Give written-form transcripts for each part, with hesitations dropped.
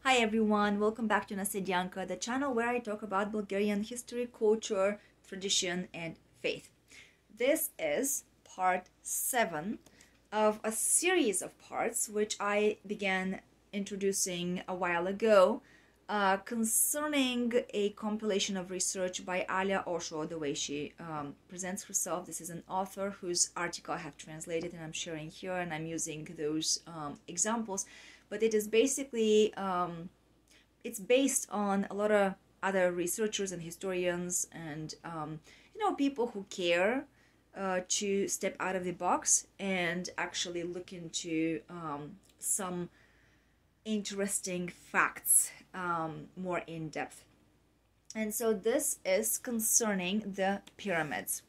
Hi everyone, welcome back to Nasedyanka, the channel where I talk about Bulgarian history, culture, tradition, and faith. This is part 7 of a series of parts which I began introducing a while ago concerning a compilation of research by Alия Ошо, the way she presents herself. This is an author whose article I have translated and I'm sharing here, and I'm using those examples. But it is basically, it's based on a lot of other researchers and historians and, people who care to step out of the box and actually look into some interesting facts more in depth. And so this is concerning the pyramids.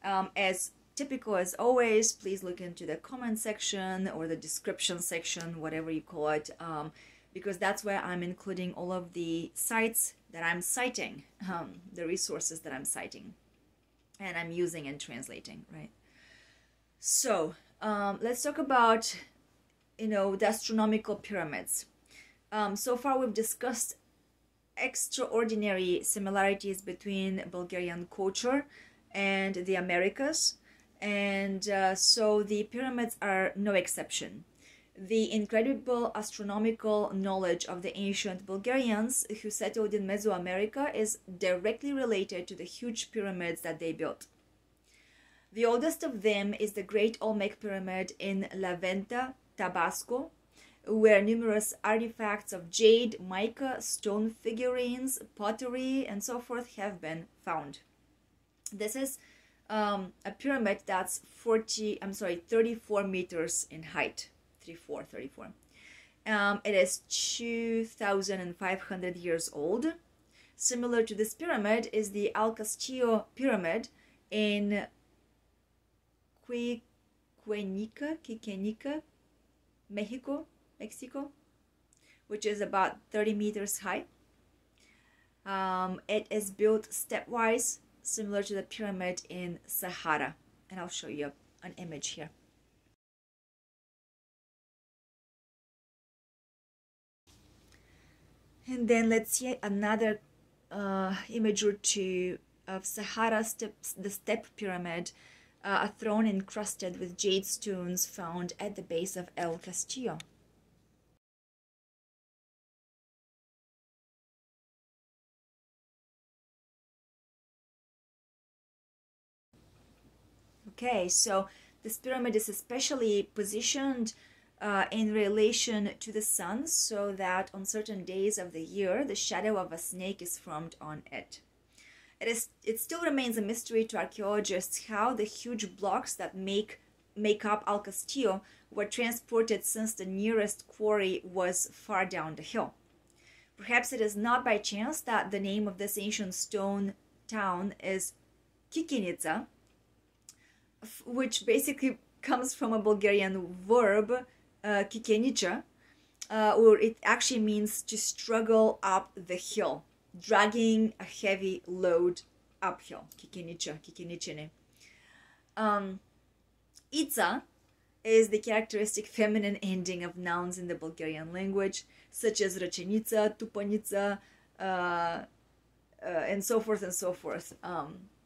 As typical as always, please look into the comment section or the description section, whatever you call it, because that's where I'm including all of the sites that I'm citing, the resources that I'm citing and I'm using and translating, right? So let's talk about, the astronomical pyramids. So far we've discussed extraordinary similarities between Bulgarian culture and the Americas. And so the pyramids are no exception. The incredible astronomical knowledge of the ancient Bulgarians who settled in Mesoamerica is directly related to the huge pyramids that they built. The oldest of them is the Great Olmec Pyramid in La Venta, Tabasco, where numerous artifacts of jade, mica, stone figurines, pottery, and so forth have been found. This is a pyramid that's 34 meters in height. 34. It is 2,500 years old. Similar to this pyramid is the El Castillo pyramid in Chichen Itza, Mexico, which is about 30 meters high. It is built stepwise, similar to the pyramid in Sahara, and I'll show you an image here. And then let's see another image or two of Sahara the step pyramid, a throne encrusted with jade stones found at the base of El Castillo. Okay, so this pyramid is especially positioned in relation to the sun, so that on certain days of the year, the shadow of a snake is formed on it. It still remains a mystery to archaeologists how the huge blocks that make up El Castillo were transported, since the nearest quarry was far down the hill. Perhaps it is not by chance that the name of this ancient stone town is Chichen Itza, which basically comes from a Bulgarian verb, kikenicha, or it actually means to struggle up the hill, dragging a heavy load uphill. Kikenichene. Itza is the characteristic feminine ending of nouns in the Bulgarian language, such as rachenica, tupanica, and so forth,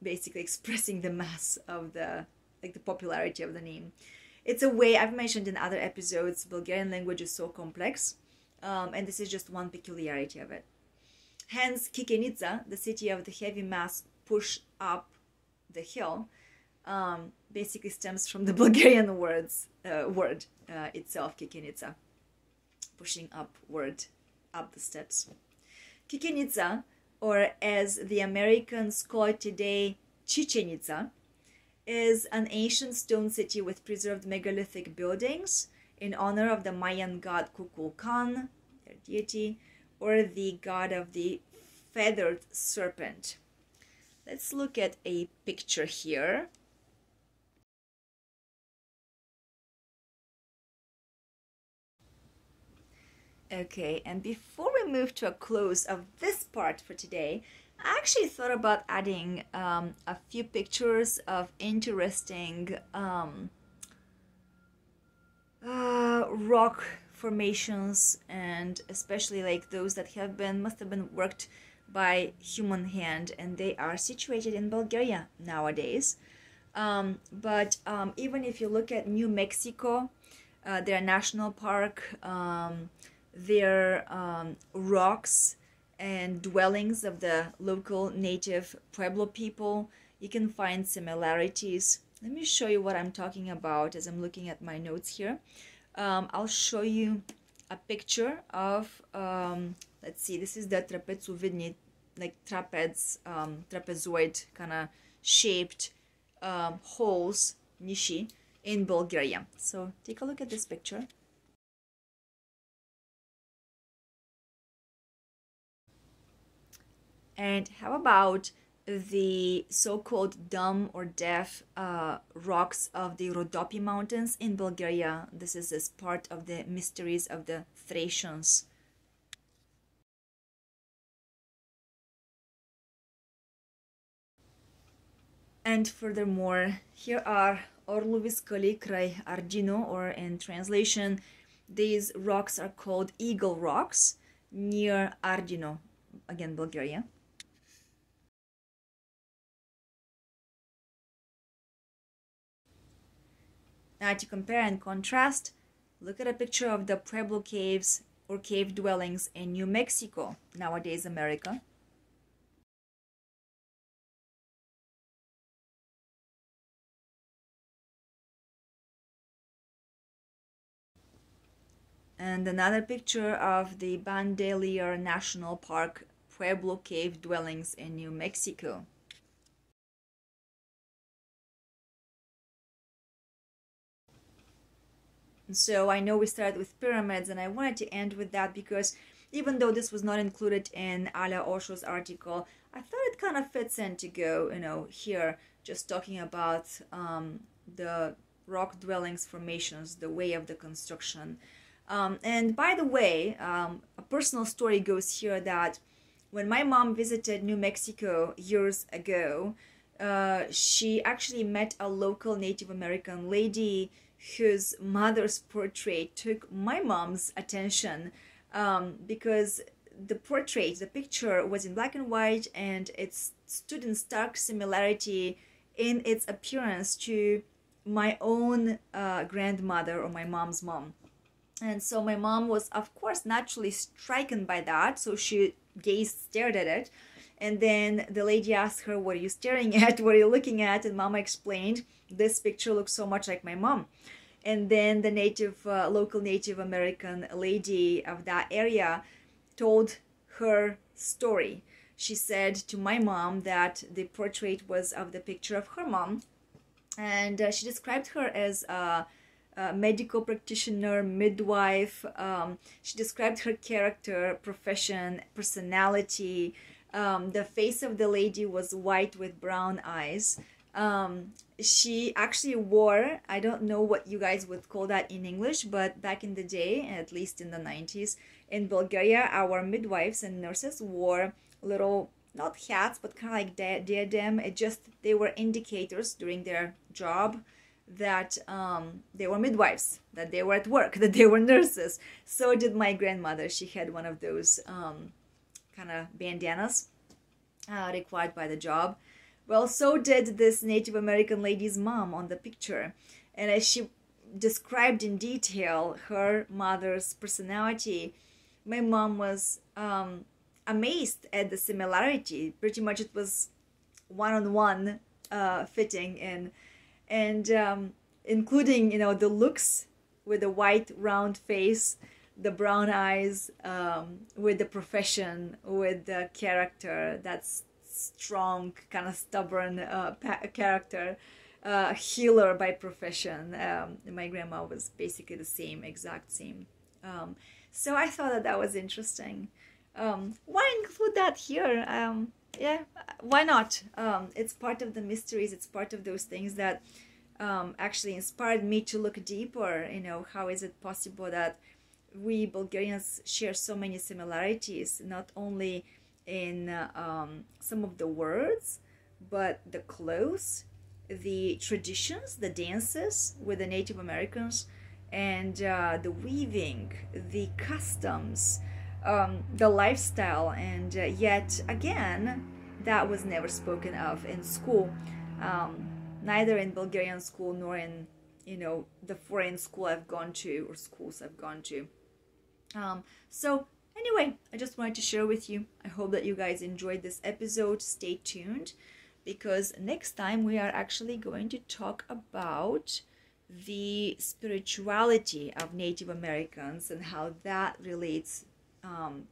basically expressing the mass of the popularity of the name. It's a way, I've mentioned in other episodes, Bulgarian language is so complex, and this is just one peculiarity of it. Hence, Chichen Itza, the city of the heavy mass push up the hill, basically stems from the Bulgarian word itself, Chichen Itza, pushing upward, up the steps. Chichen Itza, or as the Americans call it today, Chichen Itza, is an ancient stone city with preserved megalithic buildings in honor of the Mayan god Kukulkan, their deity, or the god of the feathered serpent. Let's look at a picture here. Okay, and before we move to a close of this part for today, I actually thought about adding a few pictures of interesting rock formations, and especially like those that must have been worked by human hand, and they are situated in Bulgaria nowadays. But even if you look at New Mexico, their national park, their rocks and dwellings of the local native Pueblo people, you can find similarities. Let me show you what I'm talking about as I'm looking at my notes here. I'll show you a picture of, let's see, this is the Trapecovидни, like trapezoid kind of shaped holes, nishie, in Bulgaria. So take a look at this picture. And how about the so-called dumb or deaf rocks of the Rodopi mountains in Bulgaria? This is as part of the mysteries of the Thracians. And furthermore, here are Орлови Скали, край, Ардино, or in translation, these rocks are called Eagle Rocks near Ardino, again Bulgaria. Now to compare and contrast, look at a picture of the Pueblo caves or cave dwellings in New Mexico, nowadays America. And another picture of the Bandelier National Park Pueblo cave dwellings in New Mexico. So I know we started with pyramids, and I wanted to end with that because even though this was not included in Alия Ошо's article, I thought it kind of fits in to go, here, just talking about the rock dwellings formations, the way of the construction. And by the way, a personal story goes here that when my mom visited New Mexico years ago, she actually met a local Native American lady whose mother's portrait took my mom's attention because the picture was in black and white, and it stood in stark similarity in its appearance to my own grandmother, or my mom's mom. And so my mom was, of course, naturally stricken by that, so she stared at it. And then the lady asked her, "What are you staring at? What are you looking at?" And Mama explained, "This picture looks so much like my mom." And then the local Native American lady of that area told her story. She said to my mom that the portrait was of the picture of her mom, and she described her as a medical practitioner, midwife. She described her character, profession, personality. The face of the lady was white with brown eyes. She actually wore, I don't know what you guys would call that in English, but back in the day, at least in the 90s, in Bulgaria, our midwives and nurses wore little, not hats, but kind of like diadem. They were indicators during their job that they were midwives, that they were at work, that they were nurses. So did my grandmother. She had one of those kind of bandanas required by the job. Well, so did this Native American lady's mom on the picture. And as she described in detail her mother's personality, my mom was amazed at the similarity. Pretty much it was one-on-one fitting in. And including, the looks with the white round face, the brown eyes, with the profession, with the character, that's strong, kind of stubborn character, healer by profession. My grandma was basically the exact same. So I thought that was interesting. Why include that here? Yeah, why not? It's part of the mysteries. It's part of those things that actually inspired me to look deeper. How is it possible that we Bulgarians share so many similarities, not only in some of the words, but the clothes, the traditions, the dances with the Native Americans, and the weaving, the customs, the lifestyle, and yet again, that was never spoken of in school, neither in Bulgarian school nor in, you know, the foreign school I've gone to or schools I've gone to. So anyway, I just wanted to share with you. I hope that you guys enjoyed this episode. Stay tuned, because next time we are actually going to talk about the spirituality of Native Americans and how that relates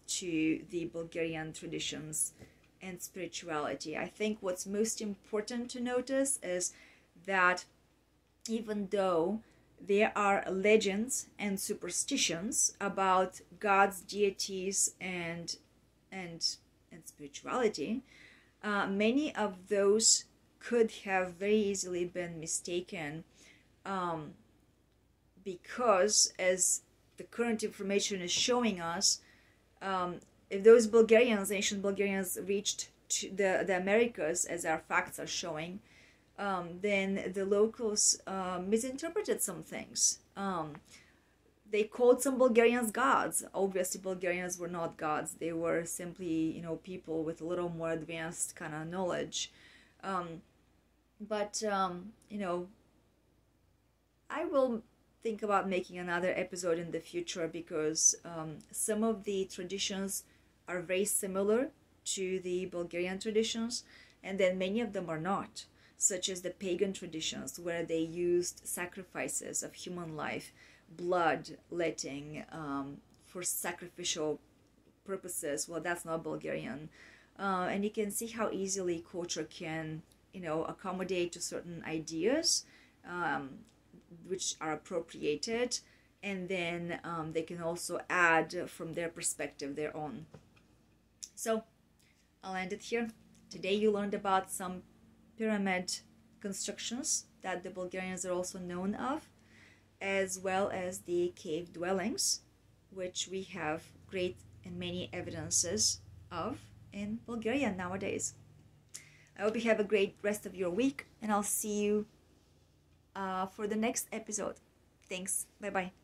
to the Bulgarian traditions and spirituality. I think what's most important to notice is that even though there are legends and superstitions about gods, deities, and spirituality, many of those could have very easily been mistaken, because, as the current information is showing us, if those Bulgarians, ancient Bulgarians, reached to the Americas, as our facts are showing, then the locals misinterpreted some things. They called some Bulgarians gods. Obviously, Bulgarians were not gods. They were simply, you know, people with a little more advanced kind of knowledge. You know, I will think about making another episode in the future, because some of the traditions are very similar to the Bulgarian traditions, and then many of them are not, such as the pagan traditions, where they used sacrifices of human life, blood letting, for sacrificial purposes. Well, that's not Bulgarian. And you can see how easily culture can, you know, accommodate to certain ideas, which are appropriated, and then they can also add from their perspective their own. So I'll end it here. Today you learned about some pyramid constructions that the Bulgarians are also known of, as well as the cave dwellings, which we have great and many evidences of in Bulgaria nowadays. I hope you have a great rest of your week, and I'll see you for the next episode. Thanks. Bye-bye.